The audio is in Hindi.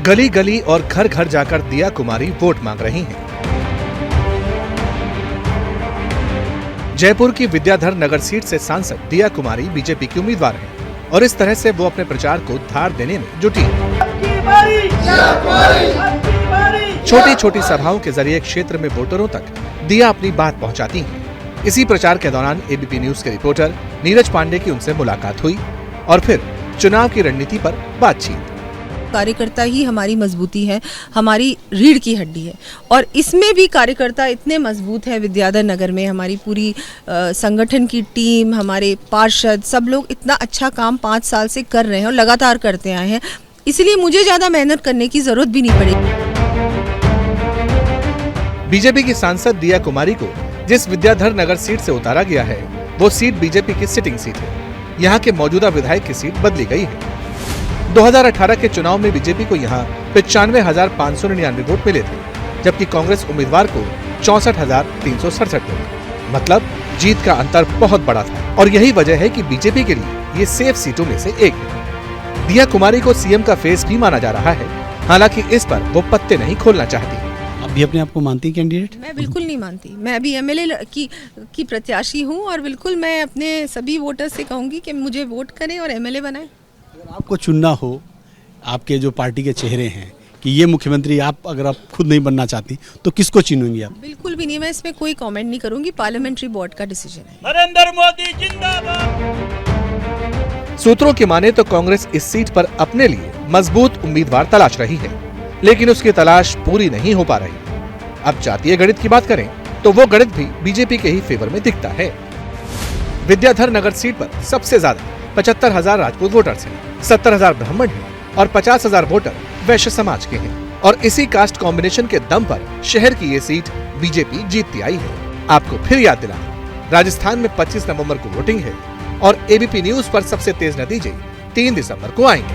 गली गली और घर घर जाकर दिया कुमारी वोट मांग रही हैं। जयपुर की विद्याधर नगर सीट से सांसद दिया कुमारी बीजेपी की उम्मीदवार हैं और इस तरह से वो अपने प्रचार को धार देने में जुटी हैं। छोटी छोटी सभाओं के जरिए क्षेत्र में वोटरों तक दिया अपनी बात पहुंचाती हैं। इसी प्रचार के दौरान एबीपी न्यूज के रिपोर्टर नीरज पांडे की उनसे मुलाकात हुई और फिर चुनाव की रणनीति पर बातचीत। कार्यकर्ता ही हमारी मजबूती है, हमारी रीढ़ की हड्डी है और इसमें भी कार्यकर्ता इतने मजबूत है। विद्याधर नगर में हमारी पूरी संगठन की टीम, हमारे पार्षद, सब लोग इतना अच्छा काम 5 साल से कर रहे हैं और लगातार करते आए हैं, इसलिए मुझे ज्यादा मेहनत करने की जरूरत भी नहीं पड़ेगी। बीजेपी की सांसद दिया कुमारी को जिस विद्याधर नगर सीट से उतारा गया है वो सीट बीजेपी की सिटिंग सीट है। यहाँ के मौजूदा विधायक की सीट बदली गई है। 2018 के चुनाव में बीजेपी को यहाँ 95,599 वोट मिले थे, जबकि कांग्रेस उम्मीदवार को 64,367 वोट। मतलब जीत का अंतर बहुत बड़ा था और यही वजह है कि बीजेपी के लिए ये सेफ सीटों में से एक है। दिया कुमारी को सीएम का फेस भी माना जा रहा है, हालांकि इस पर वो पत्ते नहीं खोलना चाहती। आप भी अपने आप को मानती है कैंडिडेट? मैं बिल्कुल नहीं मानती। मैं अभी एमएलए की प्रत्याशी हूँ और बिल्कुल मैं अपने सभी वोटर्स से कहूँगी कि मुझे वोट करें और एमएलए बनाएं। अगर आपको चुनना हो, आपके जो पार्टी के चेहरे हैं कि ये मुख्यमंत्री, अगर आप खुद नहीं बनना चाहती तो किसको चुनेंगी आप? बिल्कुल भी नहीं, मैं इसमें कोई कमेंट नहीं करूंगी। पार्लियामेंट्री बोर्ड का डिसीजन है। नरेंद्र मोदी जिंदाबाद। सूत्रों की माने तो कांग्रेस इस सीट पर अपने लिए मजबूत उम्मीदवार तलाश रही है, लेकिन उसकी तलाश पूरी नहीं हो पा रही। अब जातीय गणित की बात करें तो वो गणित भी बीजेपी के ही फेवर में दिखता है। विद्याधर नगर सीट पर सबसे ज्यादा 75,000 राजपूत वोटर्स हैं, 70,000 ब्राह्मण हैं और 50,000 वोटर वैश्य समाज के हैं और इसी कास्ट कॉम्बिनेशन के दम पर शहर की ये सीट बीजेपी जीतती आई है। आपको फिर याद दिलाएं, राजस्थान में 25 नवंबर को वोटिंग है और एबीपी न्यूज पर सबसे तेज नतीजे 3 दिसंबर को आएंगे।